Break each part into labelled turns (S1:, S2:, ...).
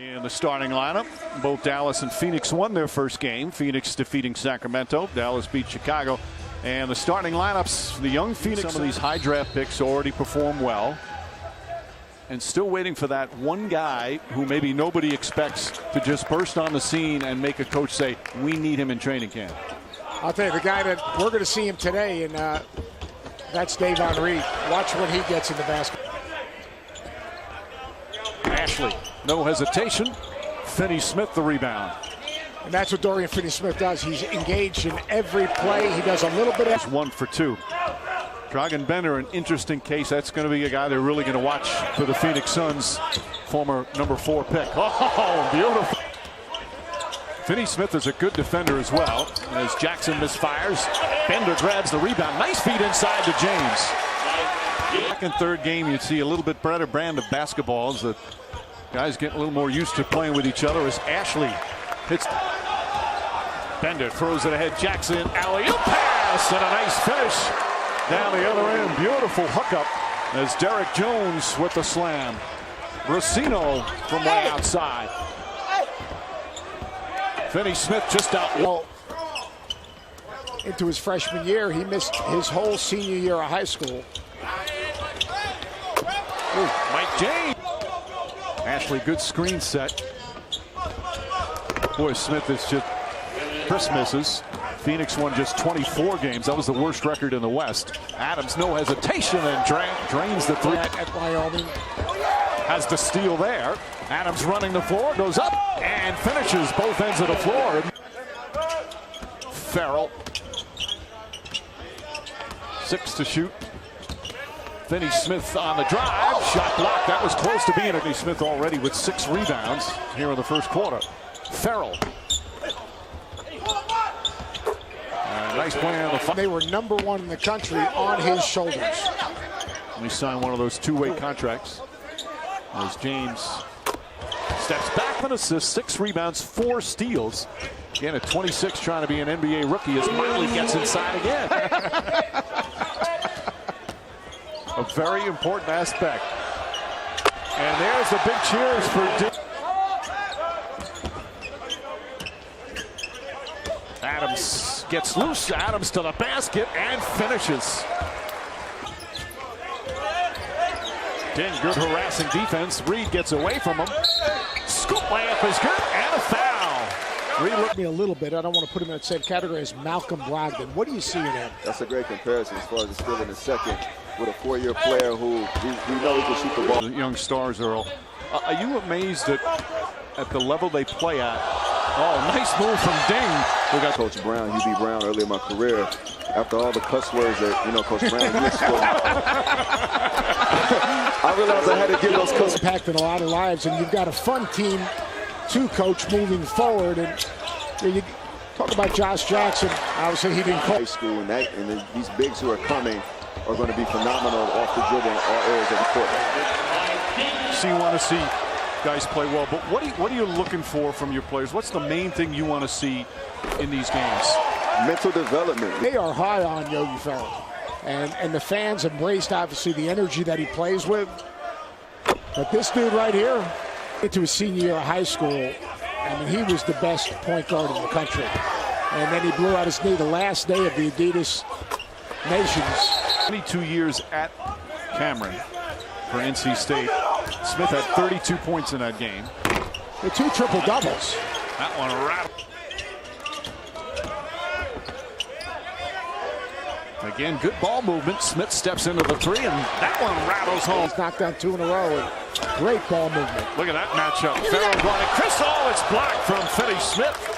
S1: In the starting lineup, both Dallas and Phoenix won their first game. Phoenix defeating Sacramento. Dallas beat Chicago. And the starting lineups, the young Phoenix, some of these high draft picks already perform well. And still waiting for that one guy who maybe nobody expects to just burst on the scene and make a coach say, we need him in training camp.
S2: I'll tell you, the guy that we're going to see him today, and that's Davon Reed. Watch what he gets in the basket.
S1: Ashley, no hesitation. Finney-Smith the rebound.
S2: And that's what Dorian Finney-Smith does. He's engaged in every play. He does a little bit of...
S1: 1 for 2. Dragan Bender, an interesting case. That's going to be a guy they're really going to watch for the Phoenix Suns. Former number 4 pick. Oh, beautiful. Finney-Smith is a good defender as well. As Jackson misfires, Bender grabs the rebound. Nice feed inside to James. Second, third game, you'd see a little bit better brand of basketballs. The guys getting a little more used to playing with each other as Ashley hits. Bender throws it ahead. Jackson, alley-oop pass, and a nice finish down the other end. Beautiful hookup as Derek Jones with the slam. Brasino from way outside. Finney-Smith just out.
S2: Well, into his freshman year, he missed his whole senior year of high school.
S1: Ooh, Mike James. Ashley, good screen set. Boy, Smith is just... Chris misses. Phoenix won just 24 games. That was the worst record in the West. Adams, no hesitation, and drains the three.
S2: At Wyoming.
S1: Has the steal there. Adams running the floor, goes up, and finishes both ends of the floor. Farrell. 6 to shoot. Finney-Smith on the drive. Shot blocked. That was close to being it. Smith already with 6 rebounds here in the first quarter. Farrell. Nice play on the front.
S2: They were number 1 in the country on his shoulders.
S1: He signed one of those two-way contracts. As James steps back for an assist, 6 rebounds, 4 steals. Again, at 26, trying to be an NBA rookie as Miley gets inside again. A very important aspect. And there's the big cheers for Adams gets loose. Adams to the basket and finishes. Again, good harassing defense. Reed gets away from him. Scoop layup is good and a foul.
S2: Reed looked me a little bit. I don't want to put him in the same category as Malcolm Brogdon. What do you see in him?
S3: That's a great comparison as far as still in the second with a 4-year player who we know he can shoot the ball.
S1: The young stars, Earl. Are you amazed at the level they play at? Oh, nice move from Ding.
S3: We got Coach Brown, UB Brown, early in my career. After all the cuss words that, Coach Brown used for, I realized I had to give those cuss.
S2: Impacted a lot of lives, and you've got a fun team to coach moving forward. And you talk about Josh Jackson. Obviously, he didn't
S3: high school, and these bigs who are coming are going to be phenomenal off the dribble in all areas of the court.
S1: So you want to see guys play well, but what are you looking for from your players? What's the main thing you want to see in these games?
S3: Mental development.
S2: They are high on Yogi Ferrell, and the fans embraced obviously the energy that he plays with. But this dude right here, into his senior year of high school, I mean, he was the best point guard in the country, and then he blew out his knee the last day of the Adidas Nations.
S1: 22 years at Cameron for NC State. Smith had 32 points in that game.
S2: The 2 triple-doubles.
S1: That one rattled. Again, good ball movement. Smith steps into the 3, and that one rattles home.
S2: He's knocked down 2 in a row, and great ball movement.
S1: Look at that matchup. Farrell blocking. Chris Hall, it's blocked from Finney-Smith.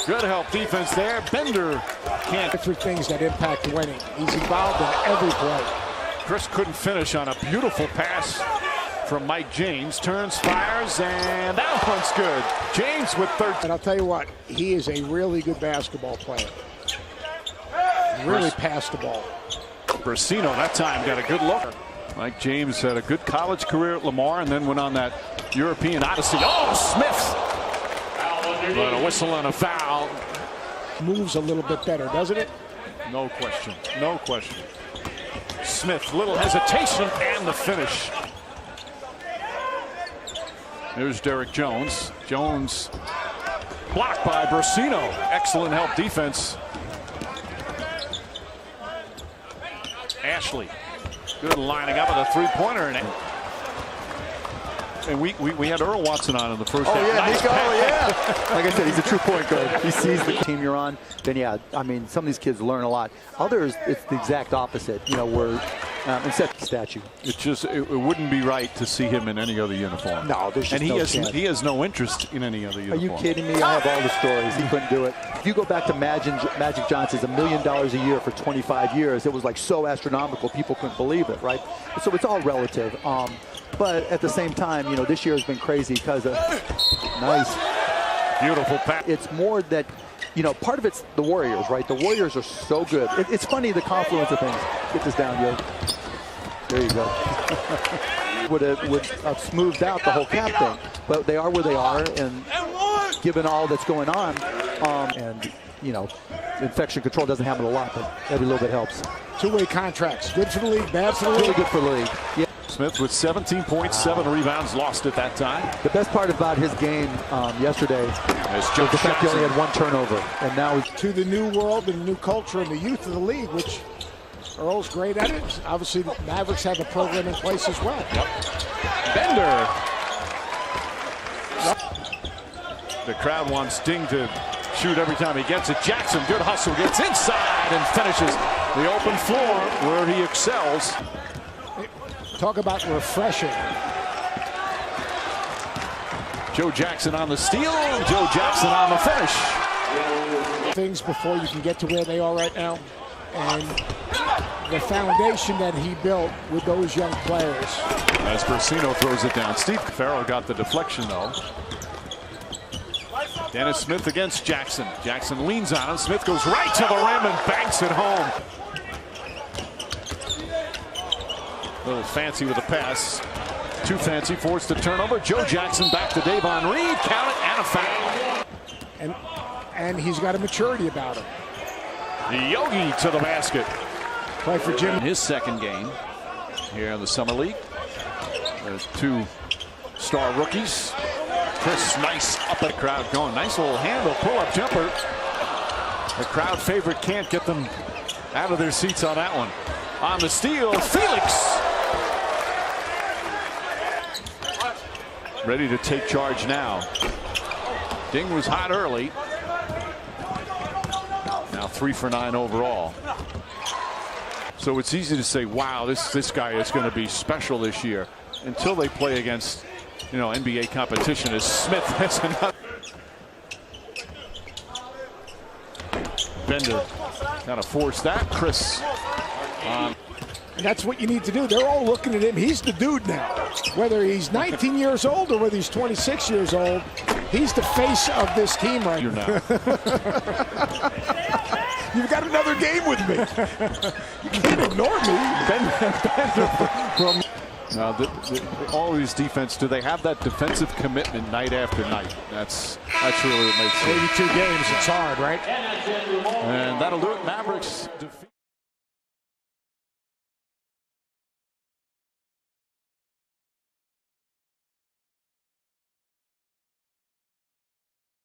S1: Good help defense there. Bender can't.
S2: Different things that impact winning. He's involved in every play.
S1: Chris couldn't finish on a beautiful pass from Mike James. Turns, fires, and that one's good. James with 13.
S2: And I'll tell you what, he is a really good basketball player. Really passed the ball.
S1: Brasino that time got a good look. Mike James had a good college career at Lamar and then went on that European odyssey. Oh, Smith! But a whistle and a foul.
S2: Moves a little bit better, doesn't it?
S1: No question. No question. Smith, little hesitation, and the finish. Here's Derek Jones. Jones blocked by Brasino. Excellent help defense. Ashley, good lining up with a three-pointer. And we had Earl Watson on in the first half.
S4: Yeah,
S1: nice
S4: Nico, yeah. Like I said, he's a true point guard. He sees the team you're on. Then, yeah, I mean, some of these kids learn a lot. Others, it's the exact opposite. You know, where instead statue.
S1: It's just it wouldn't be right to see him in any other uniform.
S4: No, there's just
S1: no chance. He has no interest in any other uniform.
S4: Are you kidding me? I have all the stories. He couldn't do it. If you go back to Magic Johnson's $1 million a year for 25 years, it was like so astronomical, people couldn't believe it, right? So it's all relative. But at the same time, you know, this year has been crazy because of nice,
S1: beautiful pass.
S4: It's more that, you know, part of it's the Warriors, right? The Warriors are so good. It's funny, the confluence of things. Get this down, yo. There you go. would have smoothed out the whole cap thing, but they are where they are, and given all that's going on, and you know, infection control doesn't happen a lot, but every little bit helps.
S2: Two-way contracts, good for the league, bad for the league.
S4: Really good for the league. Yeah.
S1: Smith with 17 points, 7 rebounds, lost at that time.
S4: The best part about his game yesterday was the fact he only had 1 turnover, and now he's
S2: to the new world and the new culture and the youth of the league, which Earl's great at it. Obviously, the Mavericks have a program in place as well.
S1: Yep. Bender. The crowd wants Ding to shoot every time he gets it. Jackson, good hustle, gets inside and finishes the open floor where he excels.
S2: Talk about refreshing.
S1: Joe Jackson on the steal, and Joe Jackson on the finish.
S2: Things before you can get to where they are right now. And the foundation that he built with those young players.
S1: As Brasino throws it down. Steve Farrell got the deflection, though. Dennis Smith against Jackson. Jackson leans on him. Smith goes right to the rim and banks it home. A little fancy with the pass. Too fancy, forced the turnover. Joe Jackson back to Davon Reed. Count it, and a foul.
S2: And he's got a maturity about him.
S1: Yogi to the basket.
S2: Play for Jim.
S1: His second game here in the Summer League. There's 2 star rookies. Chris, nice up at the crowd going. Nice little handle, pull-up jumper. The crowd favorite can't get them out of their seats on that one. On the steal, Felix. Ready to take charge now. Ding was hot early. Now 3 for 9 overall. So it's easy to say, wow, this guy is going to be special this year, until they play against, you know, NBA competition. As Smith has another. Bender kind of forced that. Chris.
S2: And that's what you need to do. They're all looking at him. He's the dude now. Whether he's 19 years old or whether he's 26 years old, he's the face of this team right now. You've got another game with me. You can't ignore me.
S1: All these defense, do they have that defensive commitment night after night? That's really what makes it.
S2: 82 games, it's hard, right?
S1: And that'll do it. Mavericks defeat.